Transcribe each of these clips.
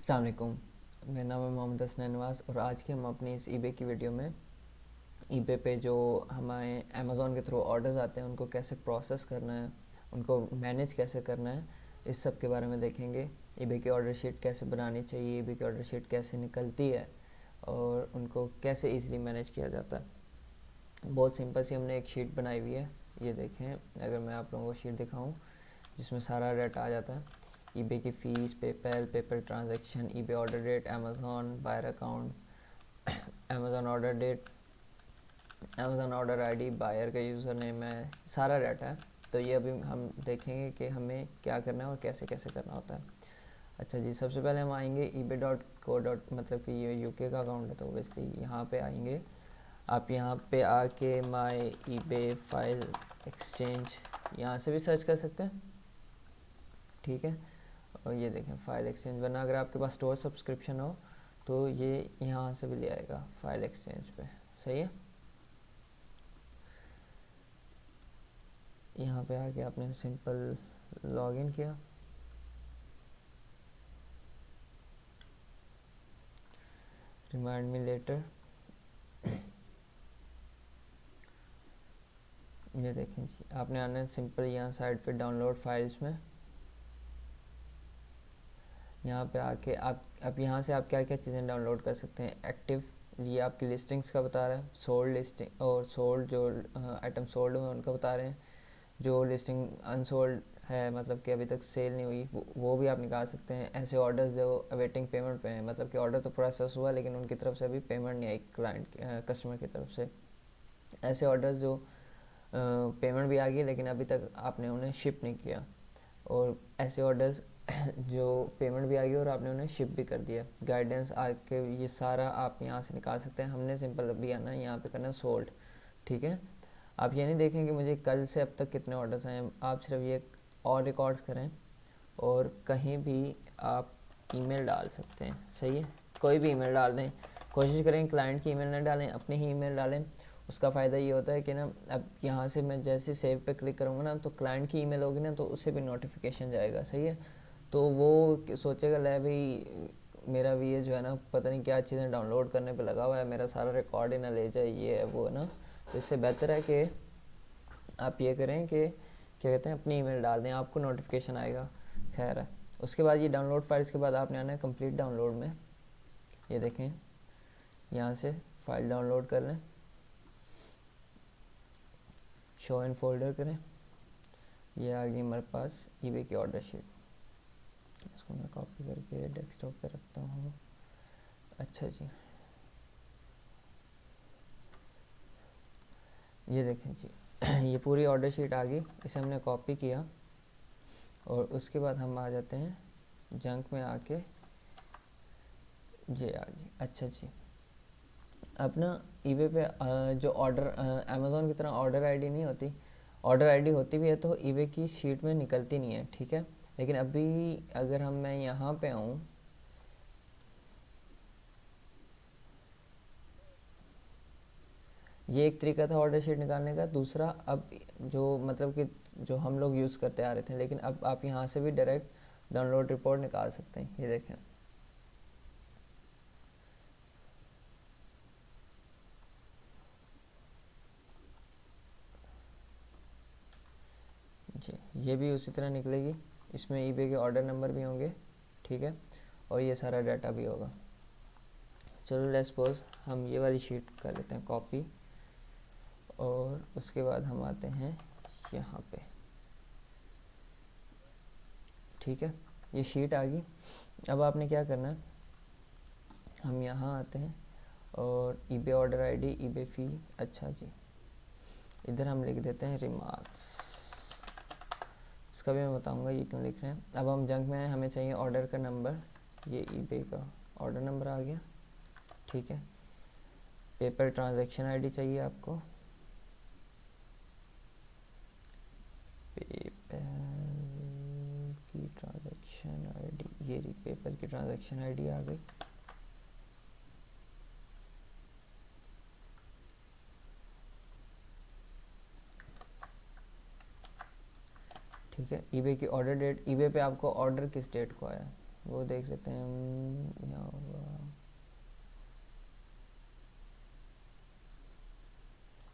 अस्सलाम वालेकुम। मेरा नाम है मोहम्मद हसन नवाज़ और आज की हम अपनी इस ईबे की वीडियो में ईबे पे जो हमारे अमेज़ॉन के थ्रू ऑर्डर्स आते हैं उनको कैसे प्रोसेस करना है, उनको मैनेज कैसे करना है, इस सब के बारे में देखेंगे। ईबे की ऑर्डर शीट कैसे बनानी चाहिए, ईबे की ऑर्डर शीट कैसे निकलती है और उनको कैसे ईज़िली मैनेज किया जाता है। बहुत सिंपल सी हमने एक शीट बनाई हुई है, ये देखें। अगर मैं आप लोगों को शीट दिखाऊं जिसमें सारा डाटा आ जाता है, ईबे की fees, PayPal, paper transaction, eBay order date, Amazon buyer account, Amazon order date, Amazon order ID, buyer का यूज़र नेम है, सारा डाटा है। तो ये अभी हम देखेंगे कि हमें क्या करना है और कैसे कैसे करना होता है। अच्छा जी, सबसे पहले हम आएंगे ईबे.co. मतलब कि ये यूके का अकाउंट है तो ओबियसली यहाँ पे आएंगे। आप यहाँ पे आके माई ईबे फाइल एक्सचेंज यहाँ से भी सर्च कर सकते हैं, ठीक है। और ये देखें फाइल एक्सचेंज, वरना अगर आपके पास स्टोर सब्सक्रिप्शन हो तो ये यहाँ से भी ले आएगा फाइल एक्सचेंज पे, सही है। यहाँ पे आके आपने सिंपल लॉगिन किया, रिमाइंड मी लेटर। ये देखें जी, आपने आना है सिंपल यहाँ साइड पे डाउनलोड फाइल्स में। यहाँ पे आके आप अब यहाँ से आप क्या क्या चीज़ें डाउनलोड कर सकते हैं। एक्टिव, ये आपकी लिस्टिंग्स का बता रहा है। सोल्ड लिस्टिंग और सोल्ड जो आइटम सोल्ड हुए उनका बता रहे हैं। जो लिस्टिंग अनसोल्ड है, मतलब कि अभी तक सेल नहीं हुई, वो भी आप निकाल सकते हैं। ऐसे ऑर्डर्स जो अवेटिंग पेमेंट पे हैं, मतलब कि ऑर्डर तो प्रोसेस हुआ लेकिन उनकी तरफ से अभी पेमेंट नहीं आई क्लाइंट कस्टमर की तरफ से। ऐसे ऑर्डर्स जो पेमेंट भी आ गई लेकिन अभी तक आपने उन्हें शिप नहीं किया। और ऐसे ऑर्डर्स जो पेमेंट भी आ गई और आपने उन्हें शिप भी कर दिया। गाइडेंस आके ये सारा आप यहाँ से निकाल सकते हैं। हमने सिंपल अभी आना है यहाँ पे करना सोल्ड, ठीक है। आप ये नहीं देखें कि मुझे कल से अब तक कितने ऑर्डर्स आए हैं, आप सिर्फ ये और रिकॉर्ड्स करें और कहीं भी आप ईमेल डाल सकते हैं, सही है। कोई भी ईमेल डाल दें, कोशिश करें क्लाइंट की ईमेल ना डालें, अपनी ही ईमेल डालें। उसका फ़ायदा ये होता है कि ना, अब यहाँ से मैं जैसे सेव पे क्लिक करूँगा ना तो क्लाइंट की ईमेल होगी ना तो उससे भी नोटिफिकेशन जाएगा, सही है। तो वो सोचेगा ले भाई मेरा भी ये जो है ना पता नहीं क्या चीज़ें डाउनलोड करने पे लगा हुआ है, मेरा सारा रिकॉर्ड ही ना ले जाए, ये है वो है ना। तो इससे बेहतर है कि आप ये करें कि क्या कहते हैं अपनी ईमेल डाल दें, आपको नोटिफिकेशन आएगा। खैर है। उसके बाद ये डाउनलोड फाइल्स के बाद आपने आना है कंप्लीट डाउनलोड में। ये देखें यहाँ से फाइल डाउनलोड कर लें, शो इन फोल्डर करें। ये आ गई हमारे पास ईबे की ऑर्डर शीट। इसको मैं कॉपी करके डेस्कटॉप पे रखता हूँ। अच्छा जी, ये देखें जी ये पूरी ऑर्डर शीट आ गई। इसे हमने कॉपी किया और उसके बाद हम आ जाते हैं जंक में आके, ये आ गई। अच्छा जी, अब ना ईबे पे जो ऑर्डर अमेज़ॉन की तरह ऑर्डर आईडी नहीं होती, ऑर्डर आईडी होती भी है तो ईबे की शीट में निकलती नहीं है, ठीक है। लेकिन अभी अगर मैं यहाँ पे आऊँ, ये एक तरीका था ऑर्डर शीट निकालने का। दूसरा, अब जो मतलब कि जो हम लोग यूज़ करते आ रहे थे, लेकिन अब आप यहाँ से भी डायरेक्ट डाउनलोड रिपोर्ट निकाल सकते हैं। ये देखें जी, ये भी उसी तरह निकलेगी। इसमें ईबे के ऑर्डर नंबर भी होंगे, ठीक है, और ये सारा डाटा भी होगा। चलो लेट्स सपोज हम ये वाली शीट कर लेते हैं कॉपी और उसके बाद हम आते हैं यहाँ पे, ठीक है। ये शीट आ गई। अब आपने क्या करना है, हम यहाँ आते हैं और ईबे ऑर्डर आईडी, ईबे फ़ी। अच्छा जी, इधर हम लिख देते हैं रिमार्क्स। इसका भी मैं बताऊंगा ये क्यों लिख रहे हैं। अब हम जंक में आए, हमें चाहिए ऑर्डर का नंबर। ये ईबे का ऑर्डर नंबर आ गया, ठीक है। पेपर ट्रांजैक्शन आईडी चाहिए आपको, पेपर की ट्रांजैक्शन आईडी, ये रही पेपर की ट्रांजैक्शन आईडी आ गई। ठीक है। ईबे की ऑर्डर डेट, ईबे पे आपको ऑर्डर किस डेट को आया, वो देख लेते हैं हम। यहाँ होगा,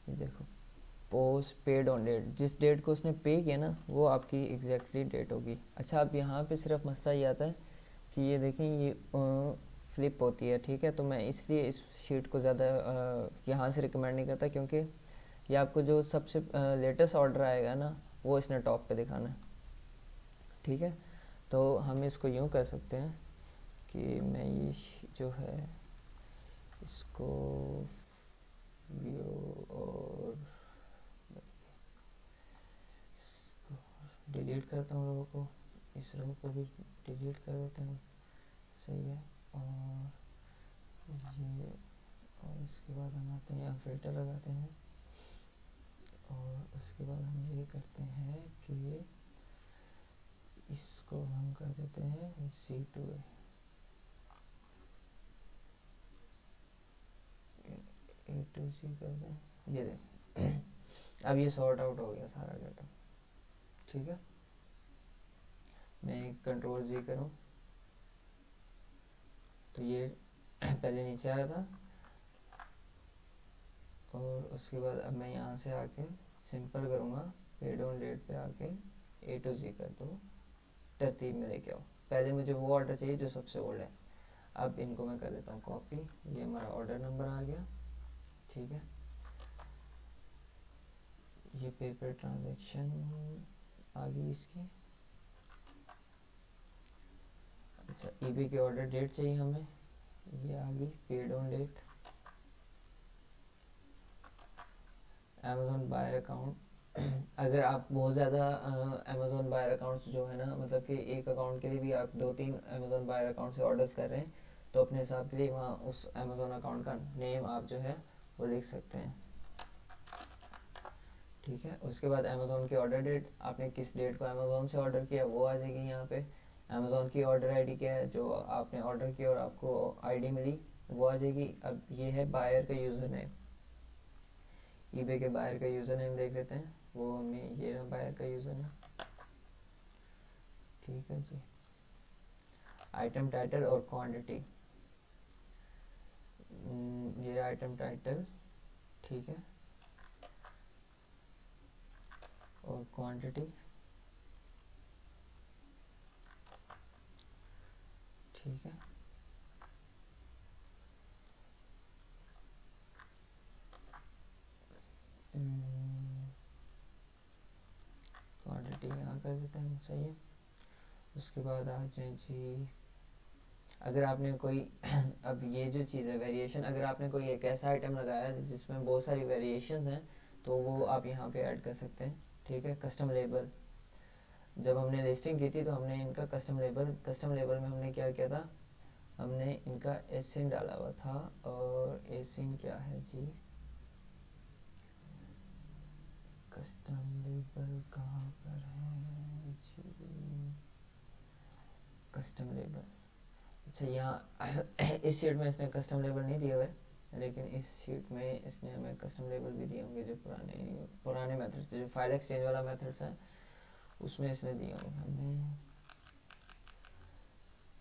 ये देखो, पोस्ट पेड ऑन डेट, जिस डेट को उसने पे किया ना वो आपकी एग्जैक्टली डेट होगी। अच्छा, अब यहाँ पे सिर्फ मसला ये आता है कि ये देखें, ये फ्लिप होती है, ठीक है। तो मैं इसलिए इस शीट को ज़्यादा यहाँ से रिकमेंड नहीं करता, क्योंकि ये आपको जो सबसे लेटेस्ट ऑर्डर आएगा ना वो इसने टॉप पे दिखाना है, ठीक है। तो हम इसको यूँ कर सकते हैं कि मैं ये जो है इसको व्यू और डिलीट करता हूँ रो को, इस रो को भी डिलीट कर देते हैं, सही है। और ये, और इसके बाद हम आते हैं यहाँ फिल्टर लगाते हैं, और उसके बाद हम ये करते हैं कि इसको हम कर देते हैं C2A, A2C कर दें, ये देखें अब ये सॉर्ट आउट हो गया सारा डाटा, ठीक है। मैं कंट्रोल Z करूँ तो ये पहले नीचे आ रहा था, और उसके बाद अब मैं यहाँ से आके सिंपल करूँगा, पेड ऑन डेट पे आके A to Z कर दो, तरतीब में लेके आओ। पहले मुझे वो ऑर्डर चाहिए जो सबसे ओल्ड है। अब इनको मैं कर देता हूँ कॉपी, ये हमारा ऑर्डर नंबर आ गया, ठीक है। ये पेपर ट्रांजैक्शन आ गई इसकी। अच्छा, eBay की ऑर्डर डेट चाहिए हमें, ये आ गई paid on date. Amazon buyer account अगर आप बहुत ज़्यादा अमेज़ॉन बायर अकाउंट्स जो है ना, मतलब कि एक अकाउंट के लिए भी आप 2-3 अमेज़ॉन बायर अकाउंट से ऑर्डर्स कर रहे हैं, तो अपने हिसाब के लिए वहाँ उस अमेज़ॉन अकाउंट का नेम आप जो है वो लिख सकते हैं, ठीक है। उसके बाद अमेज़ॉन की ऑर्डर डेट, आपने किस डेट को अमेज़ॉन से ऑर्डर किया वो आ जाएगी यहाँ पे। अमेज़ॉन की ऑर्डर आईडी क्या है, जो आपने ऑर्डर किया और आपको आईडी मिली वो आ जाएगी। अब ये है बायर का यूज़र नेम, eBay के बायर का यूज़र नेम देख लेते हैं, वो हमें ये ना बायर का यूज़र नेम, ठीक है जी। आइटम टाइटल और क्वांटिटी, ये आइटम टाइटल, ठीक है, और क्वांटिटी, ठीक है। क्वांटिटी यहाँ कर देते हैं, सही है। उसके बाद आ जाए जी, अगर आपने कोई अब ये जो चीज़ है वेरिएशन, अगर आपने कोई एक ऐसा आइटम लगाया है जिसमें बहुत सारी वेरिएशंस हैं तो वो आप यहाँ पे ऐड कर सकते हैं, ठीक है। कस्टम लेबल, जब हमने लिस्टिंग की थी तो हमने इनका कस्टम लेबल में हमने क्या किया था, हमने इनका एसिन डाला हुआ था। और एसिन क्या है जी, कस्टम लेबल कहाँ पर है जी, कस्टम लेबल, अच्छा यहाँ इस शीट में इसने कस्टम लेबल नहीं दिया हुआ है, लेकिन इस शीट में इसने हमें कस्टम लेबल भी दिए होंगे, जो पुराने मेथड्स, जो फाइल एक्सचेंज वाला मेथड्स है उसमें इसने दिए होंगे हमें।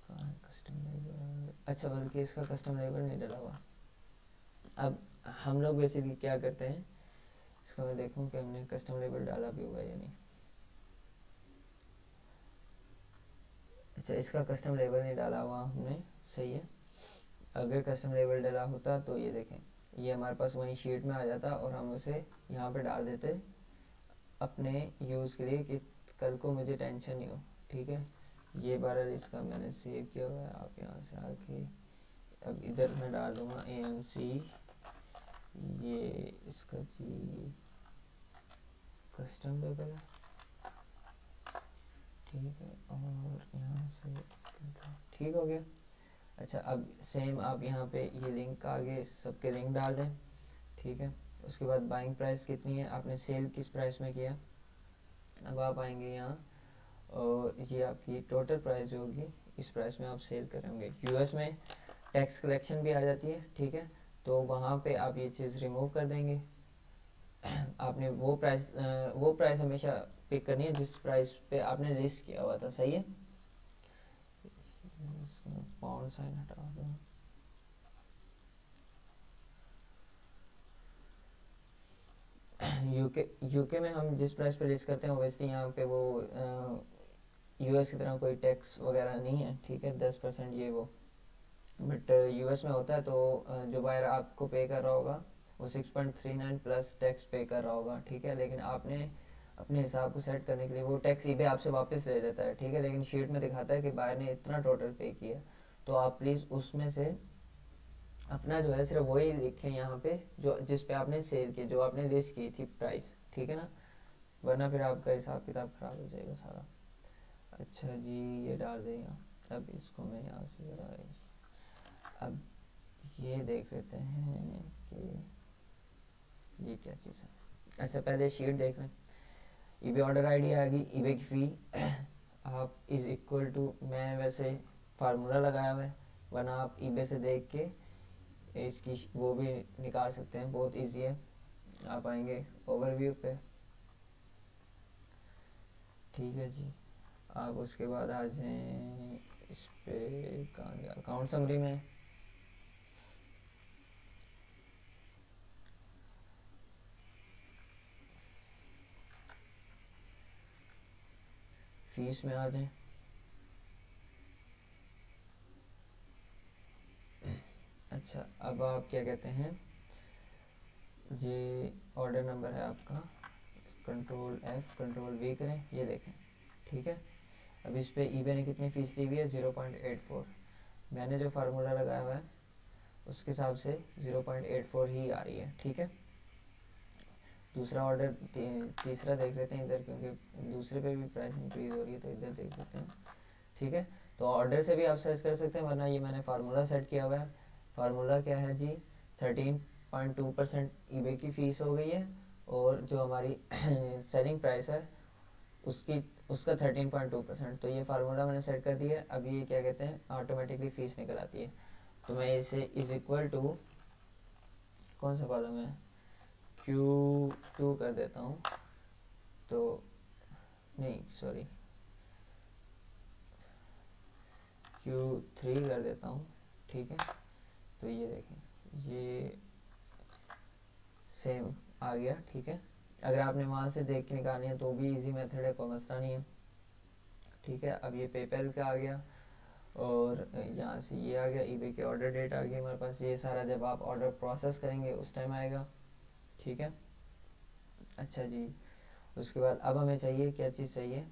कहाँ है कस्टम लेबल, अच्छा बल्कि इसका कस्टम लेबल नहीं डला हुआ। अब हम लोग बेसिकली क्या करते हैं, इसका मैं देखूँ कि हमने कस्टम लेबल डाला भी होगा या नहीं। अच्छा, इसका कस्टम लेबल नहीं डाला हुआ हमने, सही है। अगर कस्टम लेबल डाला होता तो ये देखें, ये हमारे पास वहीं शीट में आ जाता और हम उसे यहाँ पे डाल देते अपने यूज़ के लिए कि कल को मुझे टेंशन नहीं हो, ठीक है। ये बारह इसका मैंने सेव किया हुआ है, आप यहाँ से आके अब इधर मैं डाल दूँगा AMC, ये इसका जी कस्टम लेबल है, ठीक है। और यहाँ से ठीक हो गया। अच्छा, अब सेम आप यहाँ पे ये लिंक आगे सबके लिंक डाल दें, ठीक है। उसके बाद बाइंग प्राइस कितनी है, आपने सेल किस प्राइस में किया, अब आप आएंगे यहाँ और ये आपकी टोटल प्राइस जो होगी इस प्राइस में आप सेल करेंगे। यूएस में टैक्स कलेक्शन भी आ जाती है, ठीक है, तो वहाँ पे आप ये चीज़ रिमूव कर देंगे। आपने वो प्राइस हमेशा पिक करनी है जिस प्राइस पे आपने लिस्ट किया हुआ था, सही है। इसमें पाउंड साइन हटा दो। यूके में हम जिस प्राइस पे लिस्ट करते हैं ओबियसली यहाँ पे वो यूएस की तरह कोई टैक्स वगैरह नहीं है, ठीक है, 10% ये वो। बट यूएस में होता है तो जो बायर आपको पे कर रहा होगा वो 6.39 प्लस टैक्स पे कर रहा होगा, ठीक है। लेकिन आपने अपने हिसाब को सेट करने के लिए वो टैक्स ईबे आपसे वापस ले लेता है, ठीक है, लेकिन शीट में दिखाता है कि बायर ने इतना टोटल पे किया। तो आप प्लीज़ उसमें से अपना जो है सिर्फ वही लिखें यहाँ पे जो जिस पे आपने सेल की, जो आपने लिस्ट की थी प्राइस, ठीक है ना, वरना फिर आपका हिसाब किताब ख़राब हो जाएगा सारा। अच्छा जी, ये डाल देगा। अब इसको मैं यहाँ से ज़रा अब ये देख लेते हैं कि ये क्या चीज़ है। अच्छा पहले शीट देख लें। ईबे ऑर्डर आईडी आ गई, ईबे की फ़ी आप इज़ इक्वल टू, मैं वैसे फार्मूला लगाया हुआ है, वरना आप ईबे से देख के इसकी वो भी निकाल सकते हैं, बहुत इजी है। आप आएंगे ओवरव्यू पे, ठीक है जी। आप उसके बाद आ जाएं इस पे, कहाँ गया, अकाउंट समरी में। फीस में आ जाएं। अच्छा अब आप क्या कहते हैं, ये ऑर्डर नंबर है आपका, कंट्रोल एफ कंट्रोल वी करें, ये देखें, ठीक है। अब इस पे ईबे ने कितनी फ़ीस ली हुई है, 0.84। मैंने जो फार्मूला लगाया हुआ है उसके हिसाब से 0.84 ही आ रही है, ठीक है। दूसरा ऑर्डर तीसरा देख लेते हैं इधर, क्योंकि दूसरे पे भी प्राइस इंक्रीज हो रही है, तो इधर देख लेते हैं, ठीक है। तो ऑर्डर से भी आप सर्च कर सकते हैं, वरना ये मैंने फार्मूला सेट किया हुआ है। फार्मूला क्या है जी, 13.2% ईबे की फ़ीस हो गई है, और जो हमारी सेलिंग प्राइस है उसकी उसका 13.2%। तो ये फार्मूला मैंने सेट कर दिया है। अब ये क्या कहते हैं, ऑटोमेटिकली फ़ीस निकल आती है। तो मैं इसे इज़ इक्वल टू, कौन सा कॉलम है, Q2 कर देता हूँ, तो नहीं सॉरी Q3 कर देता हूँ, ठीक है। तो ये देखें, ये सेम आ गया, ठीक है। अगर आपने वहाँ से देख के निकालनी है तो भी इजी मेथड है, कोई मसला नहीं है, ठीक है। अब ये पेपैल का आ गया, और यहाँ से ये आ गया, ईबे की ऑर्डर डेट आ गई हमारे पास। ये सारा जब आप ऑर्डर प्रोसेस करेंगे उस टाइम आएगा, ठीक है। अच्छा जी, उसके बाद अब हमें चाहिए क्या चीज़ चाहिए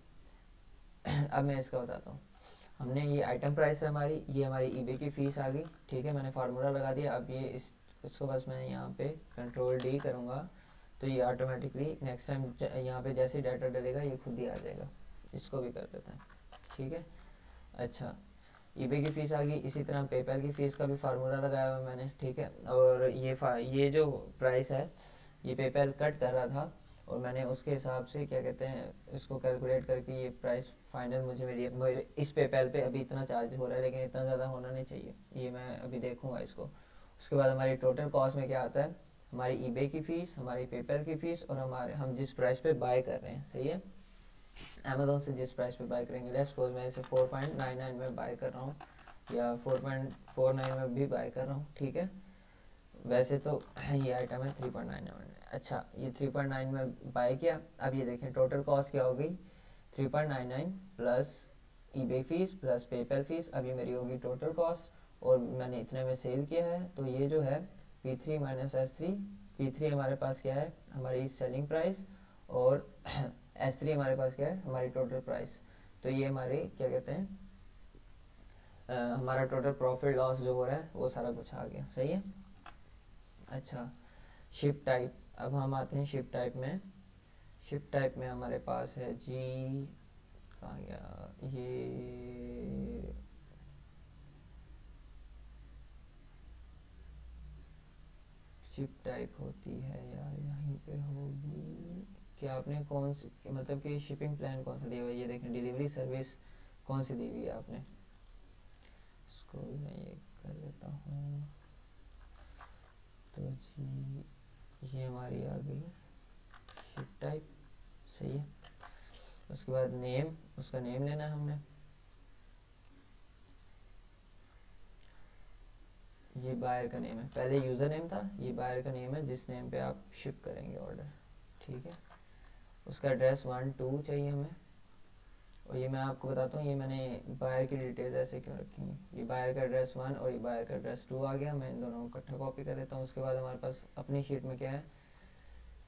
अब मैं इसका बताता हूँ। हमने ये आइटम प्राइस है हमारी, ये हमारी ईबे की फ़ीस आ गई, ठीक है, मैंने फार्मूला लगा दिया। अब ये इसको बस मैं यहाँ पे कंट्रोल डी करूँगा, तो ये ऑटोमेटिकली नेक्स्ट टाइम यहाँ पे जैसे डाटा डलेगा ये खुद ही आ जाएगा। इसको भी कर देते हैं, ठीक है। अच्छा, ईबे की फ़ीस आ गई। इसी तरह पेपैल की फ़ीस का भी फार्मूला लगाया हुआ मैंने, ठीक है। और ये जो प्राइस है ये पेपैल कट कर रहा था, और मैंने उसके हिसाब से क्या कहते हैं इसको कैलकुलेट करके ये प्राइस फाइनल मुझे मेरे इस पेपैल पे अभी इतना चार्ज हो रहा है, लेकिन इतना ज़्यादा होना नहीं चाहिए, ये मैं अभी देखूँगा इसको। उसके बाद हमारी टोटल कॉस्ट में क्या आता है, हमारी ईबे की फ़ीस, हमारी पेपैल की फ़ीस, और हम जिस प्राइस पे बाय कर रहे हैं, सही है, अमेज़ोन से जिस प्राइस पे बाय करेंगे। लेट्स सपोज मैं इसे 4.99 में बाय कर रहा हूँ, या 4.49 में भी बाय कर रहा हूँ, ठीक है। वैसे तो ये आइटम है 3.99 में। अच्छा, ये 3.9 में बाय किया। अब ये देखें टोटल कॉस्ट क्या हो गई, 3.99 plus eBay fees plus PayPal fees. अब ये मेरी होगी टोटल कॉस्ट, और मैंने इतने में सेल किया है, तो ये जो है P3 माइनस S3। P3 हमारे पास क्या है, हमारी सेलिंग प्राइस, और S3 हमारे पास क्या है, हमारी टोटल प्राइस। तो ये हमारे क्या कहते हैं हमारा टोटल प्रॉफिट लॉस जो हो रहा है वो सारा कुछ आ गया, सही है। अच्छा, शिप टाइप, अब हम आते हैं शिप टाइप में। शिप टाइप में हमारे पास है जी, कहाँ गया ये, शिप टाइप होती है यार यहीं पे होगी। कि आपने कौन सी, मतलब कि शिपिंग प्लान कौन सा दिया हुआ है, ये देखें डिलीवरी सर्विस कौन सी दी हुई है आपने। इसको मैं ये कर देता हूँ, तो जी ये हमारी आ गई शिप टाइप, सही है। उसके बाद नेम, उसका नेम लेना है हमने, ये बायर का नेम है, पहले यूज़र नेम था, ये बायर का नेम है जिस नेम पे आप शिप करेंगे ऑर्डर, ठीक है। उसका एड्रेस 1 2 चाहिए हमें। और ये मैं आपको बताता हूँ, ये मैंने बायर की डिटेल्स ऐसे क्यों रखी हैं। ये बायर का एड्रेस 1 और ये बायर का एड्रेस 2 आ गया, मैं इन दोनों को इकट्ठा कॉपी कर लेता हूँ। उसके बाद हमारे पास अपनी शीट में क्या है,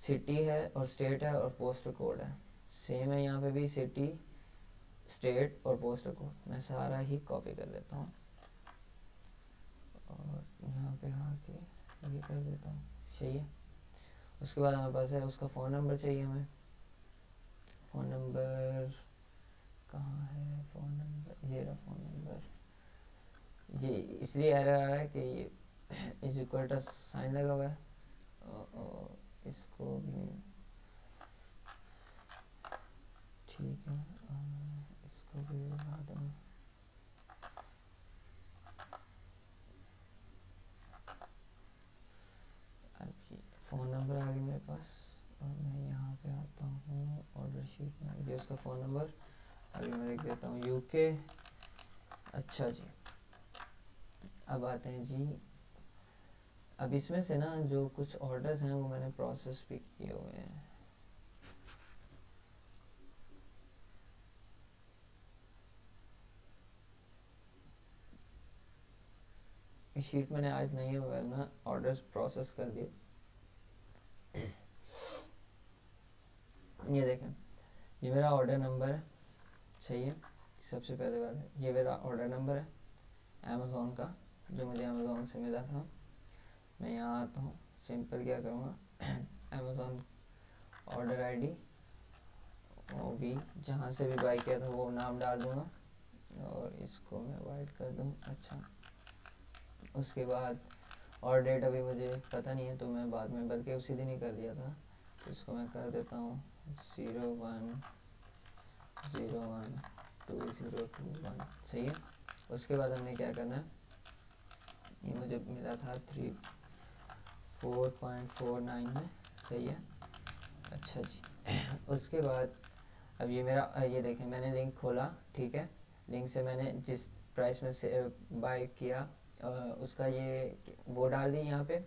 सिटी है और स्टेट है और पोस्टल कोड है। सेम है यहाँ पे भी, सिटी, स्टेट और पोस्टल कोड, मैं सारा ही कॉपी कर लेता हूँ और यहाँ पे आके ये कर देता हूँ, सही है। उसके बाद हमारे पास है उसका फ़ोन नंबर चाहिए हमें। फ़ोन नंबर कहाँ है, फ़ोन नंबर, ये रहा फ़ोन नंबर। ये इसलिए आ रहा है कि ये इज इक्वल टू साइन लगा हुआ है, और इसको भी ठीक है, इसको भी लगा दूँ। अब फ़ोन नंबर आ गया मेरे पास, और मैं यहाँ पे आता हूँ ऑर्डर शीट में, ये उसका फ़ोन नंबर आगे मैं लिख देता हूँ यूके। अच्छा जी, अब आते हैं जी, अब इसमें से ना जो कुछ ऑर्डर्स हैं वो मैंने प्रोसेस भी किए हुए हैं। इस शीट मैंने आज नहीं है वरना ऑर्डर्स प्रोसेस कर दिए। ये देखें, ये मेरा ऑर्डर नंबर है, सही है। सबसे पहले बात है, ये मेरा ऑर्डर नंबर है अमेज़ोन का, जो मुझे अमेज़ोन से मिला था। मैं यहाँ आता हूँ, सिंपल क्या करूँगा, अमेज़ोन ऑर्डर आईडी और भी जहाँ से भी बाई किया था वो नाम डाल दूँगा, और इसको मैं वाइट कर दूँ। अच्छा, उसके बाद और डेट अभी मुझे पता नहीं है, तो मैं बाद में बल्कि उसी दिन ही कर दिया था, तो इसको मैं कर देता हूँ 01012021, सही है। उसके बाद हमें क्या करना है, ये मुझे मिला था 4.49 में, सही है। अच्छा जी, उसके बाद अब ये मेरा ये देखें, मैंने लिंक खोला, ठीक है। लिंक से मैंने जिस प्राइस में से बाय किया उसका ये वो डाल दी यहाँ पे,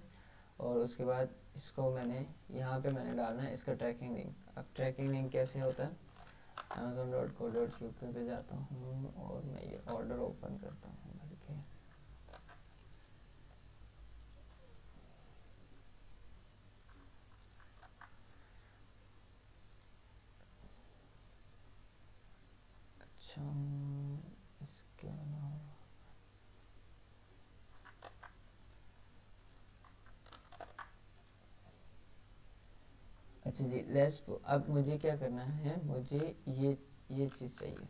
और उसके बाद इसको मैंने यहाँ पे मैंने डालना है इसका ट्रैकिंग लिंक। अब ट्रैकिंग लिंक कैसे होता है, amazon.co.uk पे जाता हूँ और मैं ये ऑर्डर ओपन करता हूँ बल्कि, अच्छा इसके अलावा अच्छा जी लेट्स, अब मुझे क्या करना है, मुझे ये चीज़ चाहिए,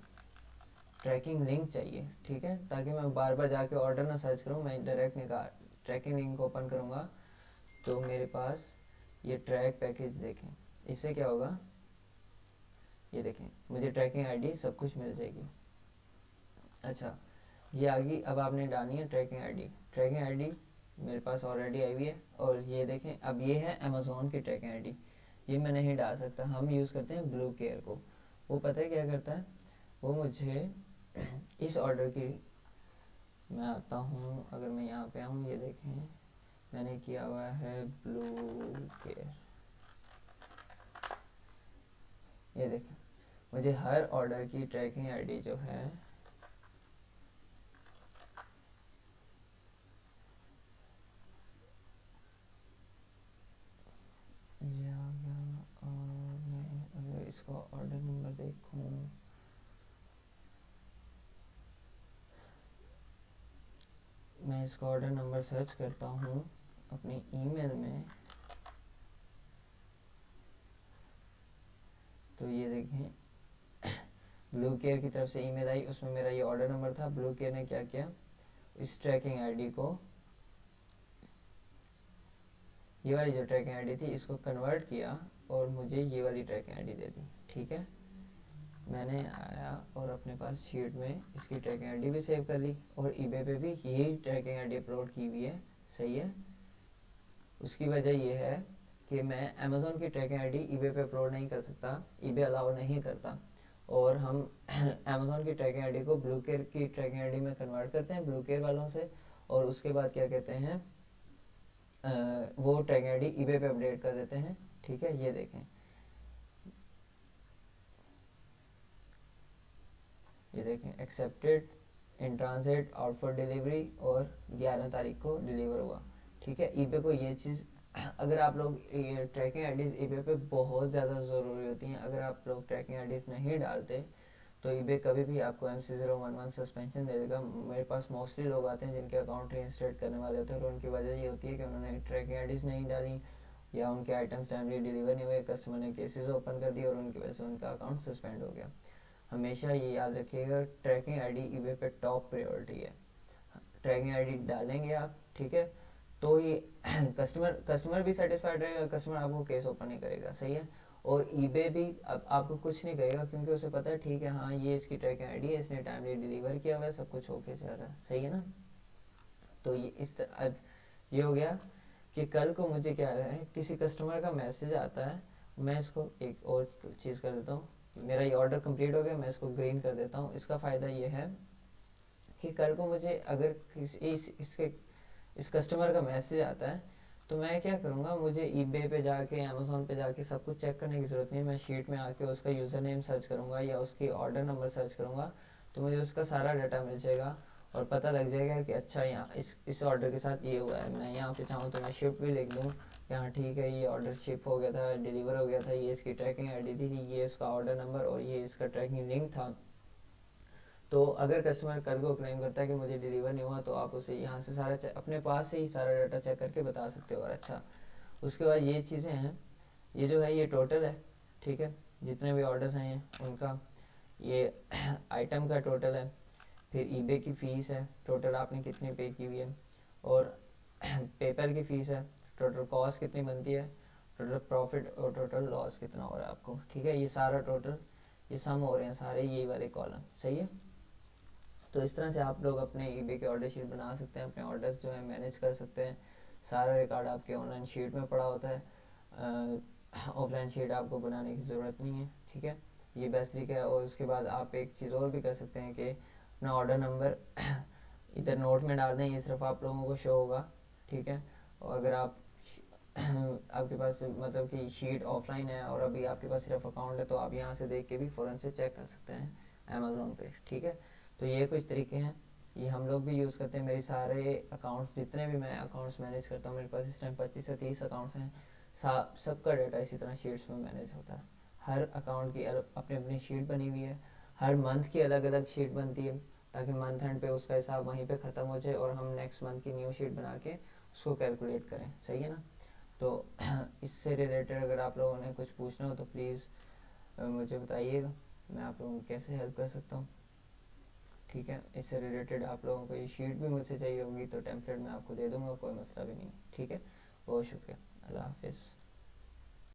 ट्रैकिंग लिंक चाहिए, ठीक है, ताकि मैं बार बार जाके ऑर्डर ना सर्च करूँ, मैं डायरेक्ट निकाल ट्रैकिंग लिंक ओपन करूँगा तो मेरे पास ये ट्रैक पैकेज देखें, इससे क्या होगा, ये देखें मुझे ट्रैकिंग आईडी सब कुछ मिल जाएगी। अच्छा, ये आ गई, अब आपने डालनी है ट्रैकिंग आईडी। ट्रैकिंग आईडी मेरे पास ऑलरेडी आई हुई है, और ये देखें अब ये है अमेज़ोन की ट्रैकिंग आईडी, ये मैं नहीं डाल सकता, हम यूज़ करते हैं ब्लू केयर को। वो पता है क्या करता है, वो मुझे इस ऑर्डर की, मैं आता हूँ, अगर मैं यहाँ पे आऊँ, ये देखें मैंने किया हुआ है ब्लू केयर, ये देखें मुझे हर ऑर्डर की ट्रैकिंग आईडी जो है ये आ गया। और मैं अगर इसका ऑर्डर नंबर देखूँ, मैं इसका ऑर्डर नंबर सर्च करता हूँ अपनी ईमेल में, तो ये देखें ब्लू केयर की तरफ से ईमेल आई, उसमें मेरा ये ऑर्डर नंबर था। ब्लू केयर ने क्या किया, इस ट्रैकिंग आईडी को, ये वाली जो ट्रैकिंग आईडी थी इसको कन्वर्ट किया और मुझे ये वाली ट्रैकिंग आईडी दे दी, ठीक है। मैंने आया और अपने पास शीट में इसकी ट्रैकिंग आईडी भी सेव कर ली, और ईबे पे भी यही ट्रैकिंग आईडी अपलोड की हुई है, सही है। उसकी वजह ये है कि मैं अमेज़ोन की ट्रैकिंग आईडी ईबे पे अपलोड नहीं कर सकता, ईबे अलाउ नहीं करता, और हम अमेज़ोन की ट्रैकिंग आईडी को ब्लू केयर की ट्रैकिंग आईडी में कन्वर्ट करते हैं ब्लू केयर वालों से, और उसके बाद क्या कहते हैं वो ट्रैकिंग आईडी ईबे पे अपडेट कर देते हैं। ठीक है, ये देखें, ये देखें accepted in transit out for delivery और 11 तारीख को डिलीवर हुआ। ठीक है, ईबे को ये चीज़ अगर आप लोग ये ट्रैकिंग आईडीज़ ईबे पे बहुत ज़्यादा ज़रूरी होती हैं। अगर आप लोग ट्रैकिंग आईडीज़ नहीं डालते तो ईबे कभी भी आपको MC011 सस्पेंशन दे देगा। मेरे पास मोस्टली लोग आते हैं जिनके अकाउंट रीइंस्टेट करने वाले होते हैं और उनकी वजह ये होती है कि उन्होंने ट्रैकिंग आईडीज़ नहीं डाली या उनके आइटम्स टाइमली डिलीवर नहीं हुए, कस्टमर ने केसेस ओपन कर दिए और उनकी वजह से उनका अकाउंट सस्पेंड हो गया। हमेशा ये याद रखिएगा, ट्रैकिंग आईडी ईबे पे टॉप प्रायोरिटी है। ट्रैकिंग आईडी डालेंगे आप, ठीक है, तो ही कस्टमर भी सेटिस्फाइड रहेगा, कस्टमर आपको केस ओपन नहीं करेगा। सही है, और ईबे भी आपको कुछ नहीं करेगा क्योंकि उसे पता है ठीक है हाँ ये इसकी ट्रैकिंग आईडी है, इसने टाइमली डिलीवर किया हुआ है, सब कुछ ओके चल रहा है। सही है ना। तो ये ये हो गया कि कल को मुझे क्या है, किसी कस्टमर का मैसेज आता है, मैं इसको एक और चीज़ कर देता हूँ, मेरा ये ऑर्डर कंप्लीट हो गया, मैं इसको ग्रीन कर देता हूँ। इसका फ़ायदा ये है कि कल को मुझे अगर इस कस्टमर का मैसेज आता है तो मैं क्या करूँगा, मुझे ईबे पे जाके अमेज़ोन पे जाके सब कुछ चेक करने की ज़रूरत नहीं है। मैं शीट में आके उसका यूज़र नेम सर्च करूँगा या उसकी ऑर्डर नंबर सर्च करूँगा तो मुझे उसका सारा डाटा मिल जाएगा और पता लग जाएगा कि अच्छा यहाँ इस ऑर्डर के साथ ये हुआ है। मैं यहाँ पे चाहूँ तो मैं शिप भी लिख दूँ कि हाँ ठीक है ये ऑर्डर शिप हो गया था, डिलीवर हो गया था, ये इसकी ट्रैकिंग आईडी थी, ये इसका ऑर्डर नंबर और ये इसका ट्रैकिंग लिंक था। तो अगर कस्टमर कल को क्लेम करता है कि मुझे डिलीवर नहीं हुआ तो आप उसे यहाँ से सारा अपने पास से ही सारा डाटा चेक करके बता सकते हो। और अच्छा, उसके बाद ये चीज़ें हैं, ये जो है ये टोटल है, ठीक है, जितने भी ऑर्डर्स हैं उनका, ये आइटम का टोटल है, फिर ईबे की फ़ीस है, टोटल आपने कितनी पे की हुई है, और पेपर की फ़ीस है, टोटल कॉस्ट कितनी बनती है, टोटल प्रॉफिट और टोटल लॉस कितना हो रहा है आपको। ठीक है, ये सारा टोटल, ये सम हो रहे हैं सारे ये वाले कॉलम। सही है, तो इस तरह से आप लोग अपने ईबे के ऑर्डर शीट बना सकते हैं, अपने ऑर्डर्स जो है मैनेज कर सकते हैं। सारा रिकॉर्ड आपके ऑनलाइन शीट में पड़ा होता है, ऑफलाइन शीट आपको बनाने की ज़रूरत नहीं है। ठीक है, ये बेस्ट तरीका है। और उसके बाद आप एक चीज़ और भी कर सकते हैं कि अपना ऑर्डर नंबर इधर नोट में डाल दें, ये सिर्फ आप लोगों को शो होगा। ठीक है, और अगर आप आपके पास मतलब कि शीट ऑफलाइन है और अभी आपके पास सिर्फ अकाउंट है तो आप यहाँ से देख के भी फ़ौरन से चेक कर सकते हैं अमेज़ोन पे। ठीक है, तो ये कुछ तरीके हैं, ये हम लोग भी यूज़ करते हैं। मेरे सारे अकाउंट्स, जितने भी मैं अकाउंट्स मैनेज करता हूँ, मेरे पास इस टाइम 25 से 30 अकाउंट्स हैं, सबका डाटा इसी तरह शीट्स में मैनेज होता है। हर अकाउंट की अपनी अपनी शीट बनी हुई है, हर मंथ की अलग अलग शीट बनती है ताकि मंथ एंड पे उसका हिसाब वहीं पे ख़त्म हो जाए और हम नेक्स्ट मंथ की न्यू शीट बना के उसको कैलकुलेट करें। सही है ना। तो इससे रिलेटेड अगर आप लोगों ने कुछ पूछना हो तो प्लीज़ मुझे बताइएगा, मैं आप लोगों को कैसे हेल्प कर सकता हूँ। ठीक है, इससे रिलेटेड आप लोगों को ये शीट भी मुझसे चाहिए होगी तो टेम्पलेट मैं आपको दे दूँगा, कोई मसला भी नहीं। ठीक है, बहुत शुक्रिया, अल्लाह हाफिज़।